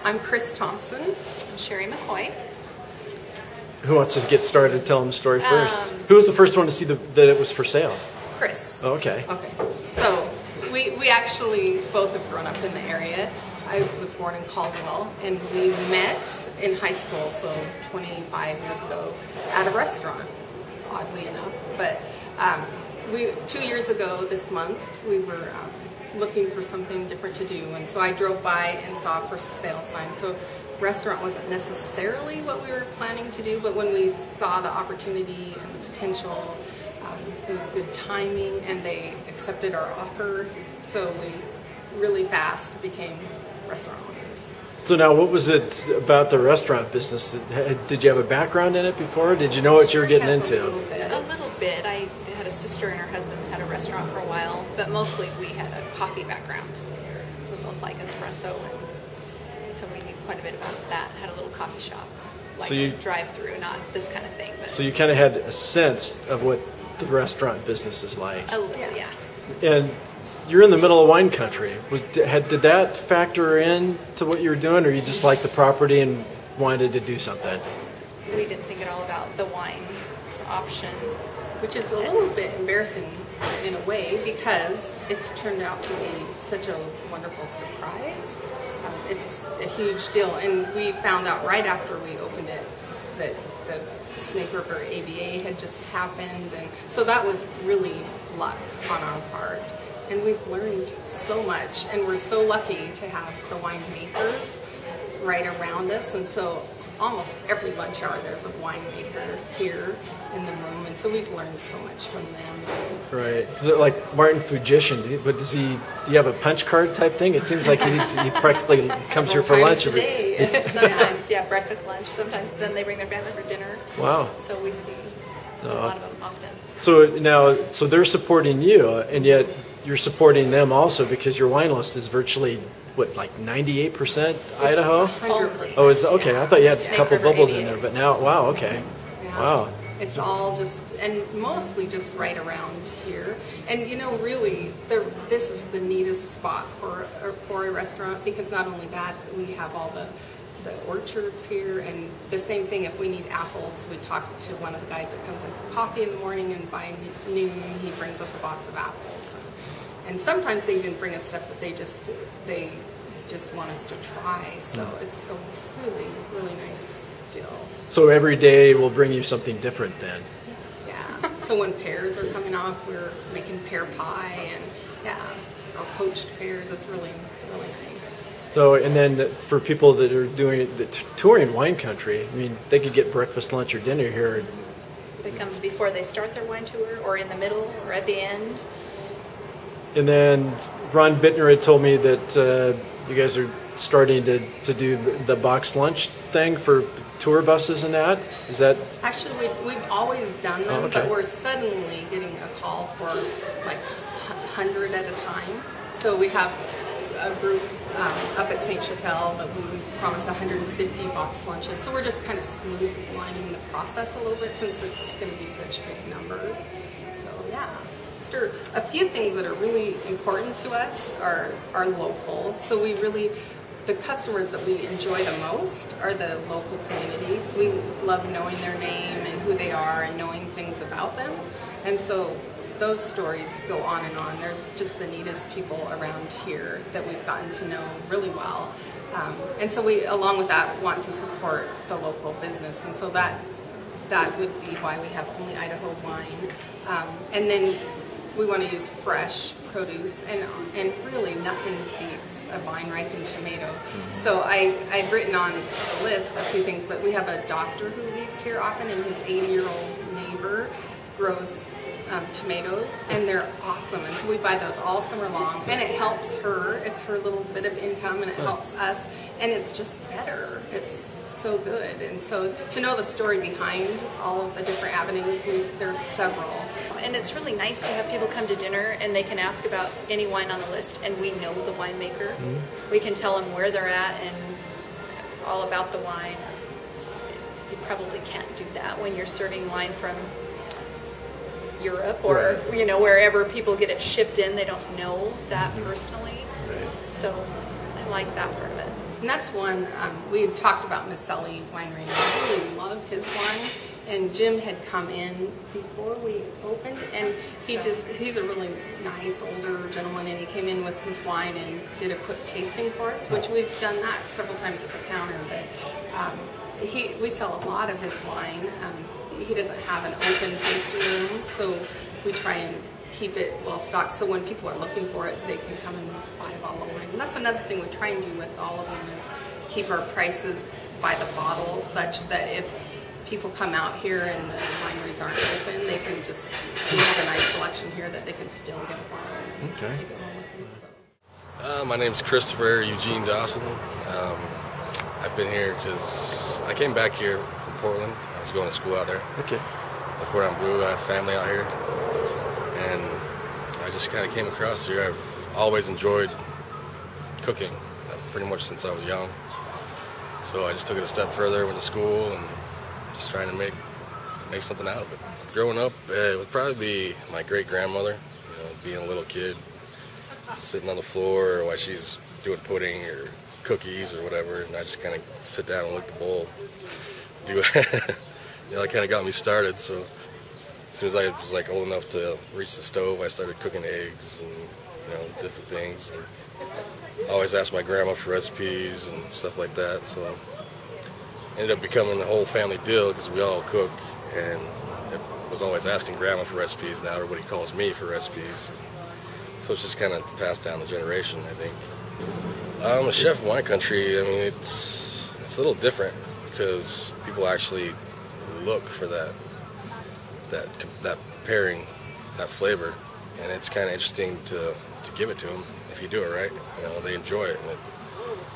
I'm Chris Thompson. I'm Sherry McCoy. Who wants to get started telling the story first? Who was the first one to see that it was for sale? Chris. Oh, okay. Okay. So we actually both have grown up in the area. I was born in Caldwell, and we met in high school, so 25 years ago, at a restaurant, oddly enough. But 2 years ago this month, we were looking for something different to do, and so I drove by and saw a for sale sign. So restaurant wasn't necessarily what we were planning to do, but when we saw the opportunity and the potential, it was good timing, and they accepted our offer, so we really fast became restaurant owners. So now, what was it about the restaurant business? Did you have a background in it before? Did you know what you were getting into? A little bit. I had a sister and her husband had a restaurant for a while, but mostly we had a coffee background. We both like espresso, and so we knew quite a bit about that. Had a little coffee shop, like so you, drive-through, not this kind of thing. But so you kind of had a sense of what the restaurant business is like. A little, yeah. And you're in the middle of wine country. Did that factor in to what you were doing, or you just liked the property and wanted to do something? We didn't think at all about the wine option. Which is a little bit embarrassing in a way, because it's turned out to be such a wonderful surprise. It's a huge deal, and we found out right after we opened it that the Snake River AVA had just happened, and so that was really luck on our part. And we've learned so much, and we're so lucky to have the winemakers right around us, and so almost every lunch hour there's a winemaker here in the room, and so we've learned so much from them. Right. Is it like Martin Fugitian? But do you have a punch card type thing? It seems like he practically comes here for lunch every day. Sometimes, yeah, breakfast, lunch. Sometimes then they bring their family for dinner. Wow. So we see a lot of them often. So now, so they're supporting you, and yet you're supporting them also, because your wine list is virtually, what, like 98% Idaho? 100%. Oh, it's okay. I thought you had a couple River bubbles AVA. in there, but now, wow, okay. Yeah. Wow. It's all just, and mostly just right around here. And you know, really, this is the neatest spot for a restaurant, because not only that, we have all the orchards here, and the same thing, if we need apples, we talk to one of the guys that comes in for coffee in the morning, and by noon he brings us a box of apples. And sometimes they even bring us stuff that they just want us to try. So it's a really, really nice deal. So every day will bring you something different then? Yeah. So when pears are coming off, we're making pear pie, and or poached pears. It's really, really nice. So, and then for people that are doing the touring wine country, I mean, they could get breakfast, lunch, or dinner here. It comes before they start their wine tour, or in the middle, or at the end. And then Ron Bittner had told me that you guys are starting to do the box lunch thing for tour buses and that. Is that? Actually, we've always done them, but we're suddenly getting a call for like 100 at a time. So we have a group up at St. Chapelle that we've promised 150 box lunches. So we're just kind of smoothlining the process a little bit, since it's going to be such big numbers. So yeah. A few things that are really important to us are local. So we really, the customers that we enjoy the most are the local community. We love knowing their name and who they are and knowing things about them. And so those stories go on and on. There's just the neatest people around here that we've gotten to know really well. And so we, along with that, want to support the local business. And so that would be why we have only Idaho wine. And then we want to use fresh produce, and really nothing beats a vine-ripened tomato. So I've written on the list a few things, but we have a doctor who eats here often, and his 80-year-old neighbor grows tomatoes, and they're awesome. And so we buy those all summer long, and it helps her. It's her little bit of income, and it helps us, and it's just better. It's so good. And so to know the story behind all of the different avenues, there's several. And it's really nice to have people come to dinner and they can ask about any wine on the list, and we know the winemaker. We can tell them where they're at and all about the wine. You probably can't do that when you're serving wine from Europe or you know, wherever people get it shipped in. They don't know that personally. So I like that part of it. And that's one, we had talked about Misselli Winery, and I really love his wine. And Jim had come in before we opened, and he's a really nice older gentleman, and he came in with his wine and did a quick tasting for us, which we've done that several times at the counter. But we sell a lot of his wine. He doesn't have an open tasting room, so we try and keep it well stocked, so when people are looking for it, they can come and buy a bottle of wine. And that's another thing we try and do with all of them, is keep our prices by the bottle, such that if people come out here and the wineries aren't open, they can just, we have a nice selection here that they can still get a bottle and take it home with them. So. My name's Christopher Eugene Dawson. I've been here because I came back here from Portland. I was going to school out there. Okay. Like where I'm blue, I have family out here. And I just kind of came across here. I've always enjoyed cooking, pretty much since I was young. So I just took it a step further, went to school, and just trying to make something out of it. Growing up, it would probably be my great-grandmother, being a little kid, sitting on the floor while she's doing pudding or cookies or whatever, and I just kind of sit down and lick the bowl. That kind of got me started. So as soon as I was old enough to reach the stove, I started cooking eggs and different things. And I always asked my grandma for recipes and stuff like that. So ended up becoming the whole family deal because we all cook, and I was always asking grandma for recipes. Now everybody calls me for recipes. So it's just kind of passed down the generation, I think. I'm a chef in wine country. I mean, it's a little different because people actually look for that pairing, that flavor, and it's kind of interesting to give it to them if you do it right. They enjoy it, and it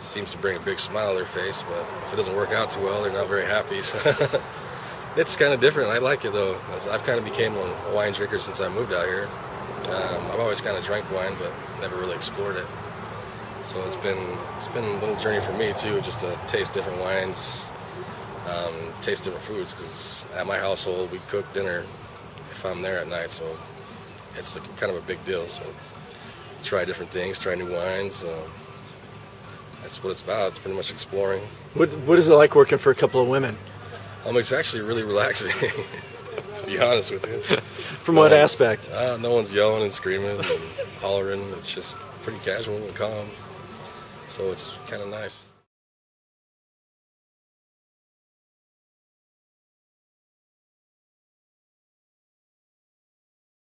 seems to bring a big smile to their face, but if it doesn't work out too well, they're not very happy. So it's kind of different. I like it though. I've kind of became a wine drinker since I moved out here. I've always kind of drank wine, but never really explored it. So it's been a little journey for me too, just to taste different wines, taste different foods. Because at my household, we cook dinner if I'm there at night, so it's kind of a big deal. So try different things, try new wines. That's what it's about. It's pretty much exploring. What is it like working for a couple of women? It's actually really relaxing, to be honest with you. From what aspect? No one's yelling and screaming and hollering. It's just pretty casual and calm. So it's kind of nice.